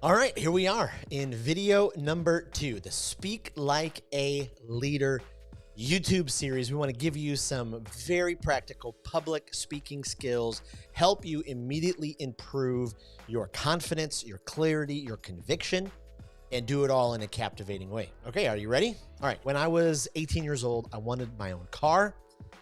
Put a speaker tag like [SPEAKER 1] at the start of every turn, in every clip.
[SPEAKER 1] All right, here we are in video number 2, the Speak Like a Leader YouTube series. We want to give you some very practical public speaking skills, help you immediately improve your confidence, your clarity, your conviction, and do it all in a captivating way. Okay, are you ready? All right, when I was 18 years old, I wanted my own car.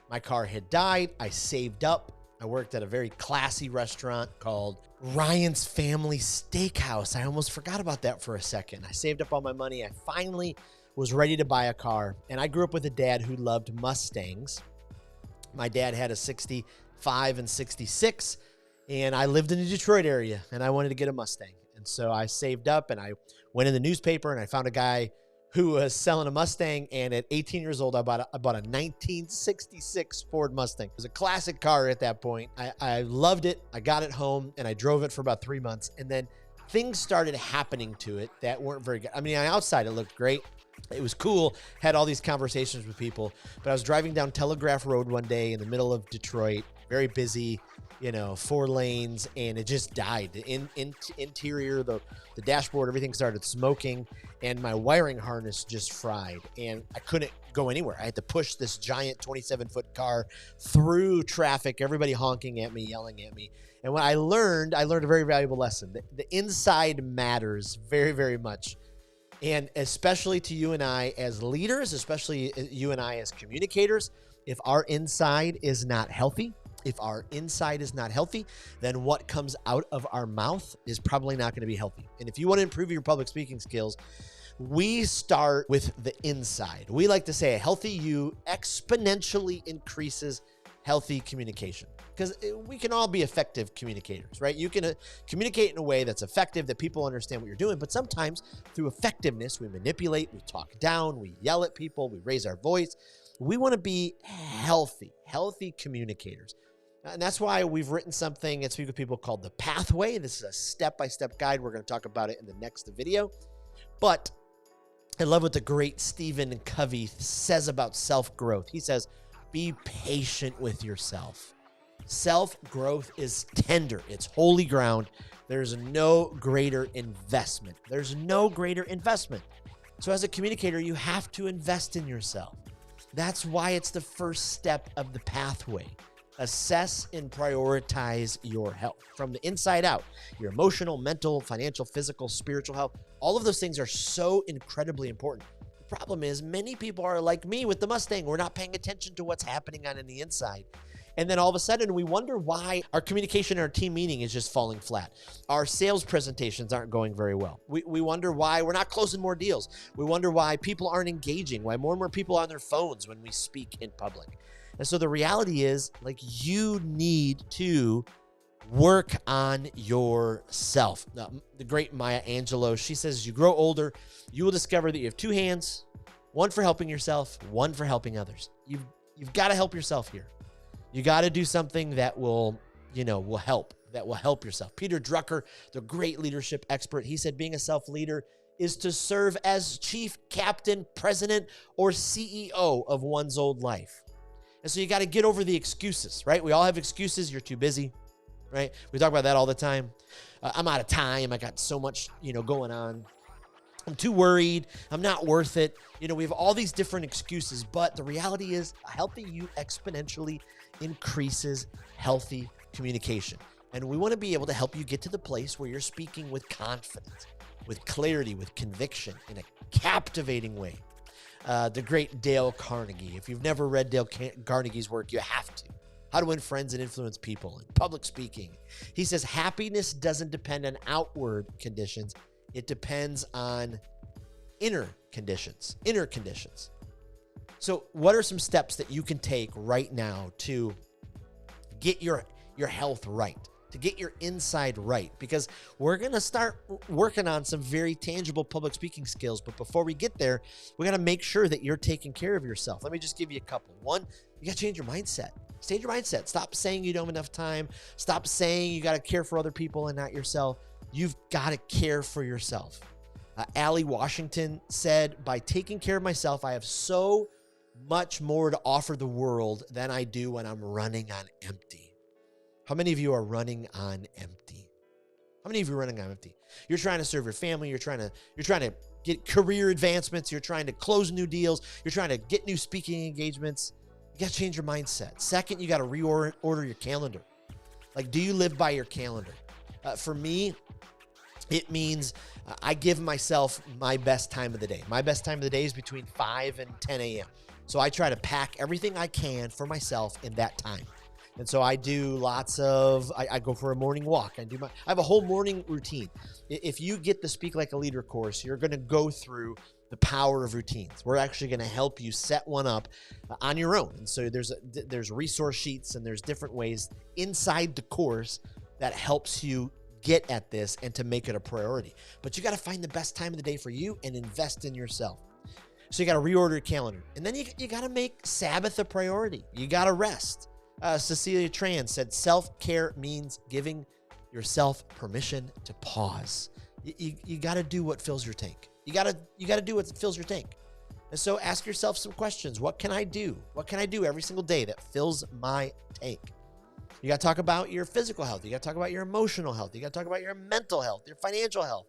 [SPEAKER 1] My car had died. I saved up. I worked at a very classy restaurant called Ryan's Family Steakhouse. I almost forgot about that for a second. I saved up all my money. I finally was ready to buy a car. And I grew up with a dad who loved Mustangs. My dad had a 65 and 66, and I lived in the Detroit area, and I wanted to get a Mustang. And so I saved up, and I went in the newspaper, and I found a guy who was selling a Mustang, and at 18 years old, I bought a 1966 Ford Mustang. It was a classic car at that point. I loved it. I got it home, and I drove it for about 3 months, and then things started happening to it that weren't very good. I mean, on the outside, it looked great. It was cool, had all these conversations with people, but I was driving down Telegraph Road one day in the middle of Detroit, very busy, 4 lanes, and it just died. The interior, the dashboard, everything started smoking, and my wiring harness just fried, and I couldn't go anywhere. I had to push this giant 27-foot car through traffic, everybody honking at me, yelling at me. And when I learned a very valuable lesson. The inside matters very, very much. And especially to you and I as leaders, especially you and I as communicators, if our inside is not healthy, then what comes out of our mouth is probably not going to be healthy. And if you want to improve your public speaking skills, we start with the inside. We like to say a healthy you exponentially increases healthy communication, because we can all be effective communicators, right? You can communicate in a way that's effective, that people understand what you're doing, but sometimes through effectiveness, we manipulate, we talk down, we yell at people, we raise our voice. We want to be healthy communicators. And that's why we've written something at Speak With People called The Pathway. This is a step-by-step guide. We're going to talk about it in the next video. But I love what the great Stephen Covey says about self-growth. He says, be patient with yourself. Self-growth is tender. It's holy ground. There's no greater investment. So as a communicator, you have to invest in yourself. That's why it's the first step of the pathway. Assess and prioritize your health from the inside out. Your emotional, mental, financial, physical, spiritual health. All of those things are so incredibly important. The problem is many people are like me with the Mustang. We're not paying attention to what's happening on the inside. And then all of a sudden we wonder why our communication and our team meeting is just falling flat. Our sales presentations aren't going very well. We wonder why we're not closing more deals. We wonder why people aren't engaging, why more and more people are on their phones when we speak in public. And so the reality is, you need to work on yourself. Now, the great Maya Angelou, she says, as you grow older, you will discover that you have 2 hands, one for helping yourself, one for helping others. You've got to help yourself here. You got to do something that will help yourself. Peter Drucker, the great leadership expert, he said being a self-leader is to serve as chief, captain, president, or CEO of one's own life. And so you got to get over the excuses, right? We all have excuses. You're too busy, right? We talk about that all the time. I'm out of time. I got so much, going on. I'm too worried. I'm not worth it. We have all these different excuses, but the reality is a healthy you exponentially increases healthy communication. And we want to be able to help you get to the place where you're speaking with confidence, with clarity, with conviction, in a captivating way. The great Dale Carnegie. If you've never read Dale Carnegie's work, you have to. How to Win Friends and Influence People, and public speaking. He says happiness doesn't depend on outward conditions. It depends on inner conditions. So what are some steps that you can take right now to get your health right, to get your inside right? Because we're going to start working on some very tangible public speaking skills. But before we get there, we got to make sure that you're taking care of yourself. Let me just give you a couple. One, you got to change your mindset. Change your mindset. Stop saying you don't have enough time. Stop saying you got to care for other people and not yourself. You've got to care for yourself. Allie Washington said, by taking care of myself, I have so much more to offer the world than I do when I'm running on empty. How many of you are running on empty? How many of you are running on empty? You're trying to serve your family. You're trying to get career advancements. You're trying to close new deals. You're trying to get new speaking engagements. You got to change your mindset. Second, you got to reorder your calendar. Like, do you live by your calendar? For me, it means I give myself my best time of the day. My best time of the day is between 5 and 10 a.m. So I try to pack everything I can for myself in that time. And so I do lots of, I go for a morning walk. I have a whole morning routine. If you get the Speak Like a Leader course, you're going to go through the power of routines. We're actually going to help you set one up on your own. And so there's resource sheets and there's different ways inside the course that helps you get at this and to make it a priority. But you got to find the best time of the day for you and invest in yourself. So you got to reorder your calendar. And then you got to make Sabbath a priority. You got to rest. Cecilia Tran said, self-care means giving yourself permission to pause. You got to do what fills your tank. You got to do what fills your tank. And so ask yourself some questions. What can I do? What can I do every single day that fills my tank? You got to talk about your physical health. You got to talk about your emotional health. You got to talk about your mental health, your financial health.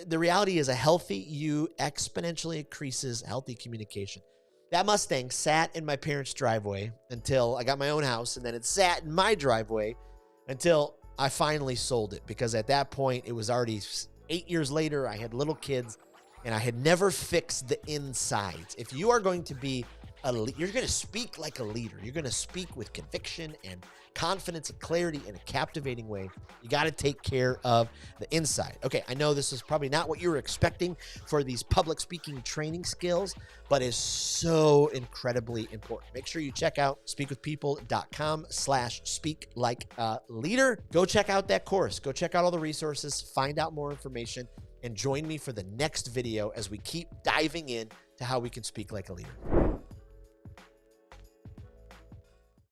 [SPEAKER 1] The reality is a healthy you exponentially increases healthy communication. That Mustang sat in my parents' driveway until I got my own house, and then it sat in my driveway until I finally sold it, because at that point, it was already 8 years later. I had little kids, and I had never fixed the insides. If you are going to be you're going to speak like a leader. You're going to speak with conviction and confidence and clarity in a captivating way. You got to take care of the inside. Okay, I know this is probably not what you were expecting for these public speaking training skills, but is so incredibly important. Make sure you check out speakwithpeople.com/speaklikealeader. Go check out that course. Go check out all the resources, find out more information, and join me for the next video as we keep diving in to how we can speak like a leader.